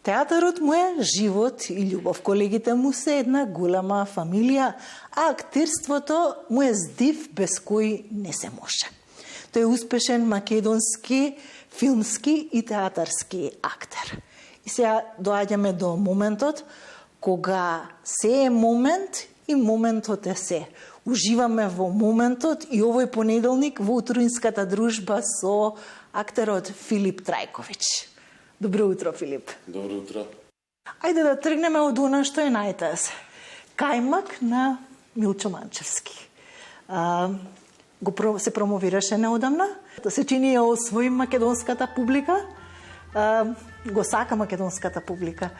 Театарот му е живот и љубов. Колегите му се една голема фамилија, а актерството му е здив без кој не се може. Тој е успешен македонски, филмски и театарски актер. И сега доаѓаме до моментот кога се е момент и моментот е се. Уживаме во моментот и овој понеделник во утринската дружба со актерот Филип Трајковиќ. Добро утро, Филип. Добро утро. Ајде да тргнеме од она што е најтез. Кајмак на Милчо Манчевски. Се промовираше неодамна. Се чини ја освои македонската публика. Го сака македонската публика.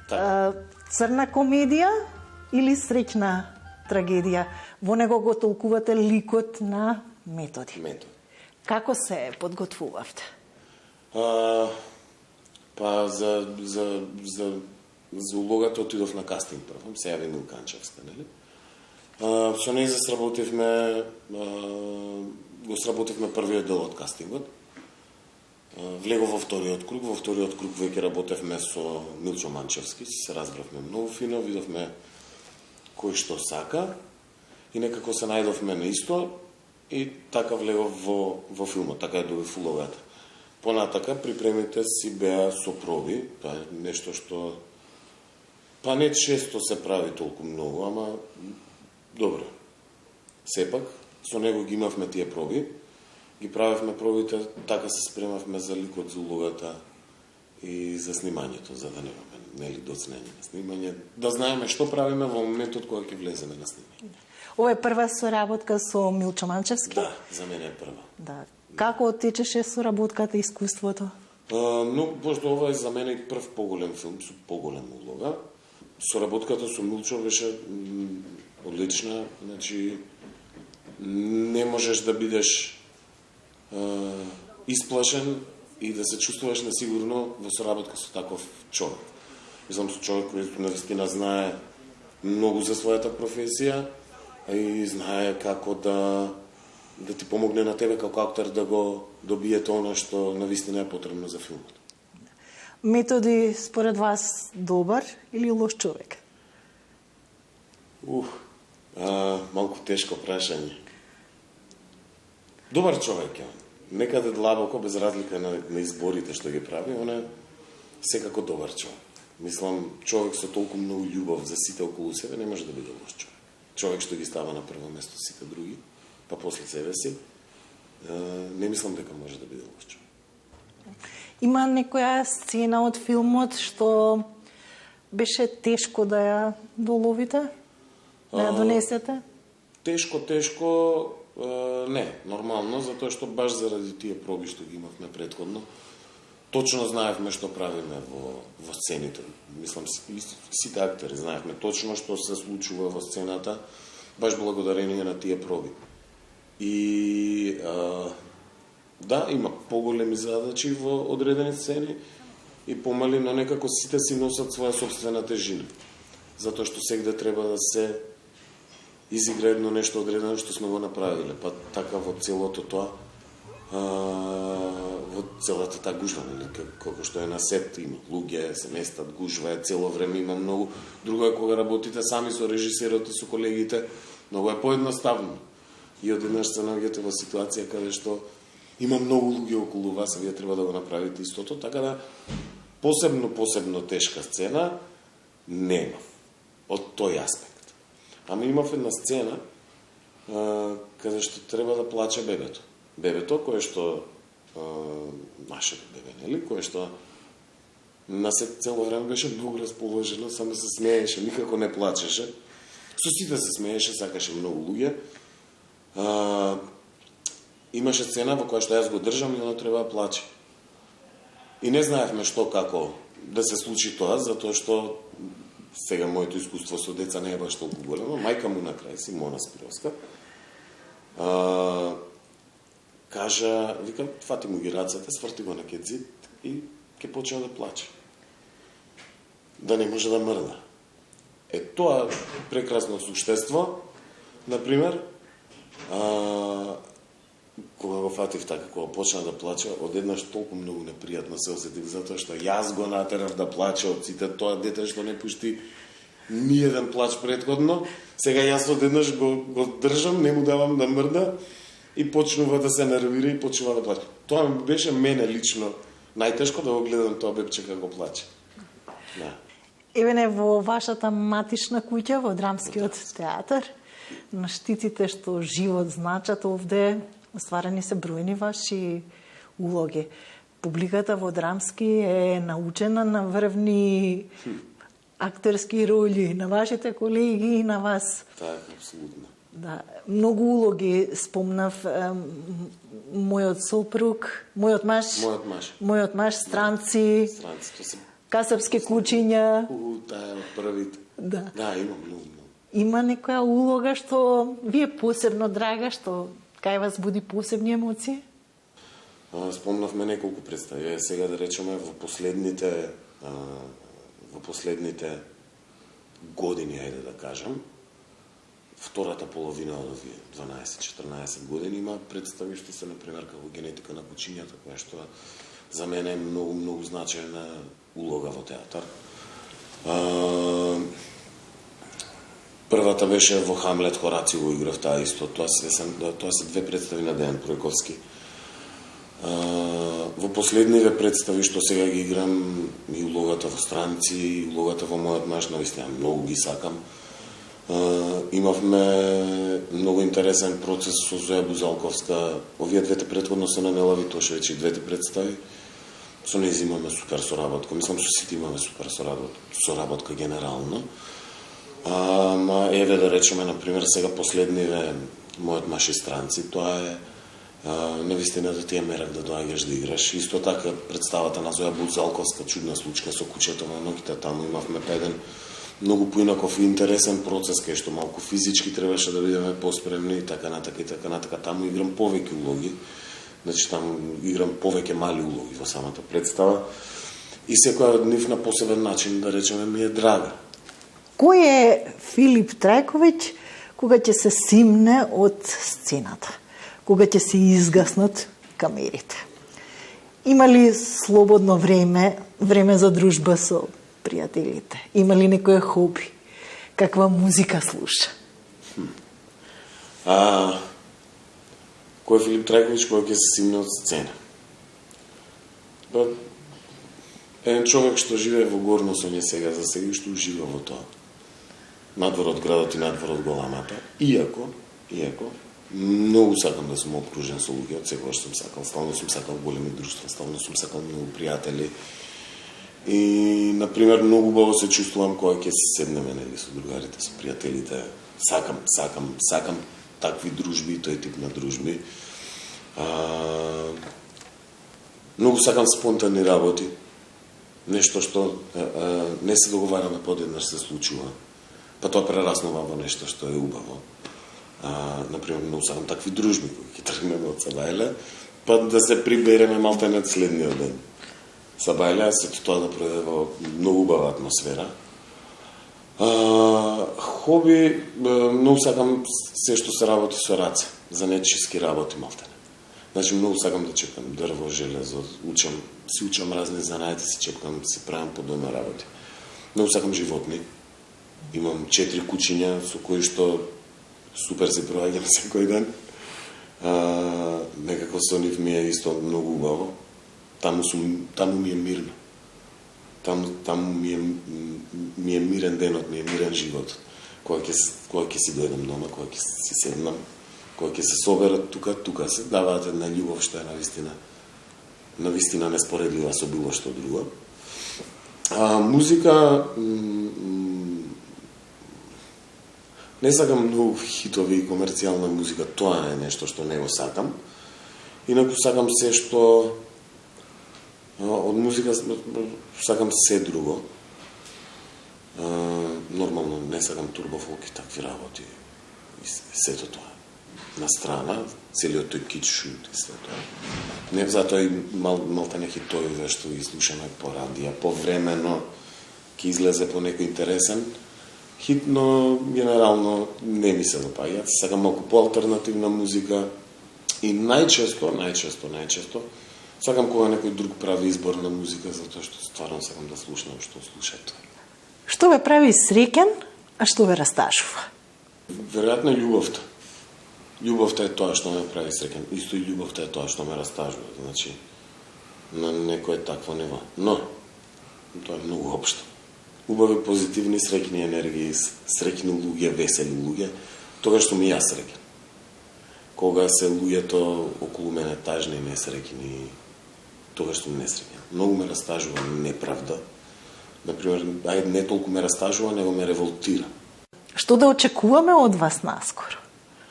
Црна комедија или среќна трагедија? Во него го толкувате ликот на Методи. Како се подготвувавте? Па за улогата отидов на кастинг прво, се јави Милканчевска, нели? Со неј го сработивме првиот дел од кастингот. Влегов во вториот круг веќе работевме со Милчо Манчевски, се разбравме многу фино, видовме кој што сака и некако се најдовме на исто и така влегов во филмот, така ја добив улогата. Понатака припремите си беа со проби, тоа е нешто што не често се прави толку многу, ама добро. Сепак, со него ги имавме тие проби, ги правевме пробите, така се спремавме за ликот, за улогата и за снимањето, за да немаме нели доцнење на снимање, да знаеме што правиме во моментот кога ќе влеземе на снимање. Ова е прва соработка со Милчо Манчевски? Да, за мене е прва. Да. Како течеше соработката и искуството? Пошто ова е за мене и прв поголем филм со поголема улога. Соработката со Милчо беше одлична, значи не можеш да бидеш исплашен и да се чувствуваш несигурно во соработка со таков човек. Мислам со човек кој навистина знае многу за својата професија и знае како да ти помогне на тебе како актер да го добиете она што навистина е потребно за филмот. Методи според вас добар или лош човек? Малку тешко прашање. Добар човек е он. Некаде длабоко, без разлика на изборите што ги прави, он е секако добар човек. Мислам, човек со толку многу љубов за сите околу себе не може да биде лош човек. Човек што ги става на прво место сите други, па после себе си, не мислам дека може да биде лош човек. Има некоја сцена од филмот што беше тешко да ја доловите, да ја донесете? Тешко, не, нормално, затоа што баш заради тие проби што ги имавме претходно, точно знаевме што правиме во сцените. Мислам, сите актери знаевме точно што се случува во сцената, баш благодарение на тие проби. И да, има поголеми задачи во одредени сцени и помали, но некако сите си носат своја собствена тежина. Затоа што сегде треба да се изигра едно нешто одредено што сме го направиле. Па така во целото тоа, во целата таа гужва, како што е на сет, има луѓе, се местат, гужва е цело време, има многу. Друго е кога работите сами со режисерот и со колегите, многу е поедноставно. И одеднаш се наоѓате во ситуација каде што има многу луѓе околу вас, а вие треба да го направите истото, така да посебно тешка сцена нема од тој аспект. Ама имав една сцена каде што треба да плаче бебето. Бебето кое што нашето бебе, нели, кое што на цело време беше многу расположено, само се смееше, никако не плачеше. Со сите се смееше, сакаше многу луѓе. Имаше сцена во која што јас го држам и оно треба да плаче. И не знаевме што како да се случи тоа, затоа што сега моето искуство со деца не е баш толку големо. Мајка му на крај, Симона Спировска, кажа, вика, фати му ги рацете, сврти го на кедзит и ќе почне да плаче. Да не може да мрда. Тоа прекрасно суштество, например, кога го фатив така, кога почна да плаче, одеднаш толку многу непријатно се осетив, затоа што јас го натерав да плаче од сите тоа дете што не пушти ни еден плач предходно, сега јас одеднаш го држам, не му давам да мрда и почнува да се нервира и почнува да плаче. Тоа ми беше мене лично најтешко да го гледам тоа бебче како плаче. Да. Еве во вашата матична куќа, во Драмскиот театар, на штиците што живот значат овде, остварени се бројни ваши улоги. Публиката во Драмски е научена на врвни актерски роли, на вашите колеги и на вас. Така, апсолутно. Да, многу улоги спомнав, мојот сопруг, мојот маж, странци, тоа се касапски кучиња. Таа е од првите. Да. Да, има многу. Има некоја улога што ви е посебно драга, што кај вас буди посебни емоции? Спомнавме неколку представи. Сега да речеме во последните години, ајде да кажам, втората половина од овие 12-14 години има представи што се, например, како генетика на кучињата, која што за мене е многу значајна улога во театар. Првата беше во Хамлет, Хорацио го играв, таа исто. Тоа се две представи на Дејан Пројковски. Во последниве представи што сега ги играм, и улогата во Странци, и улогата во Мојот маж, навистина многу ги сакам. Имавме многу интересен процес со Зоја Бузалковска. Овие двете претходно се на Нела Витошевиќ, и двете представи со нејзи имаме супер соработка. Мислам, со сите имаме супер соработка генерално. Ама еве да речеме, например, сега последниве Мојот маж и Странци, тоа е навистина да ти е мерак да доаѓаш да играш. Исто така представата на Зоја Бузалковска, Чудна случка со кучето во ноќите, таму имавме еден многу поинаков и интересен процес, кај што малку физички требаше да бидеме поспремни и така натака. Таму играм повеќе улоги, значи таму играм повеќе мали улоги во самата представа и секоја од нив на посебен начин, да речеме, ми е драга. Кој е Филип Трајковиќ кога ќе се симне од сцената? Кога ќе се изгаснат камерите? Има ли слободно време за дружба со пријателите? Има ли некој хоби? Каква музика слуша? Кој е Филип Трајковиќ кога ќе се симне од сцена? Еден човек што живее во Горно Соње сега, за сега што ужива во тоа. Надвор од градот и надвор од големата. Иако, многу сакам да сум окружен со луѓе, од секогаш сум сакал, стално сум сакал големи друштва, стално сум сакал многу пријатели. И, например, многу убаво се чувствувам кога ќе се седнеме, нели, со другарите, со пријателите. Сакам такви дружби, тој тип на дружби. Многу сакам спонтанни работи. Нешто што не се договараме, подеднаш се случува. Па тоа прераснува во нешто што е убаво. Например, многу сакам такви дружби кои ќе тргнеме од Сабајле, па да се прибереме малтене следниот ден. Сабајле, сето тоа да пројде во многу убава атмосфера. Хоби, многу сакам се што се работи со раце, за нечиски работи малтене. Значи, многу сакам да чекам дрво, железо, си учам разни занајати, си чекам, си правам по дома работи. Многу сакам животни. Имам 4 кучиња со кои што супер се проаѓам секој ден. Некако со нив ми е исто многу убаво. Таму ми е мирно. Таму ми е мирен денот, ми е мирен живот. Кога ќе си дојдам дома, кога ќе си седнам, кога ќе се соберат тука се даваат една љубов што е навистина неспоредлива со било што друго. Музика, не сакам многу хитови и комерцијална музика, тоа е нешто што не го сакам. Инаку сакам се што од музика сакам се друго. Нормално не сакам турбофолк и такви работи. Сето тоа. На страна, целиот тој кич шут и се тоа. Не затоа и малтане хитовиве што ги слушаме по радија, повремено ќе излезе по некој интересен хит, но генерално не ми се допаѓа. Сакам малку поалтернативна музика, И најчесто, сакам кога некој друг прави избор на музика, затоа што стварно сакам да слушнам што слуша тој. Што ве прави среќен, а што ве растажува? Веројатно љубовта. Љубовта е тоа што ме прави среќен. Исто и љубовта е тоа што ме растажува. Значи, на некое такво ниво. Но, тоа е многу општо. Убави, позитивни, среќни енергии, среќни луѓе, весели луѓе, тогаш што ми јас среќен. Кога се луѓето околу мене тажни и несреќни, тогаш што ми несреќен. Многу ме растажува неправда. Например, не толку ме растажува, него ме револтира. Што да очекуваме од вас наскоро?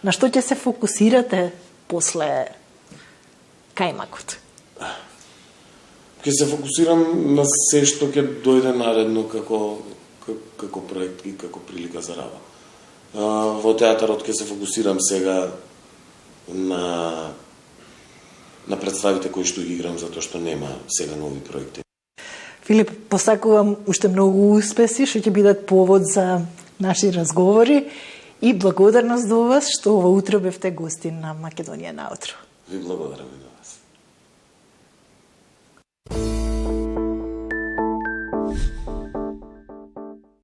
На што ќе се фокусирате после кајмакот? Ќе се фокусирам на се што ќе дојде наредно како проект и како прилика за работа. Во театарот ќе се фокусирам сега на представите кои што ги играм, затоа што нема сега нови проекти. Филип, посакувам уште многу успеси, што ќе бидат повод за наши разговори и благодарност до вас што во утро бевте гостин на Македонија наутро. Ви благодарам и на вас.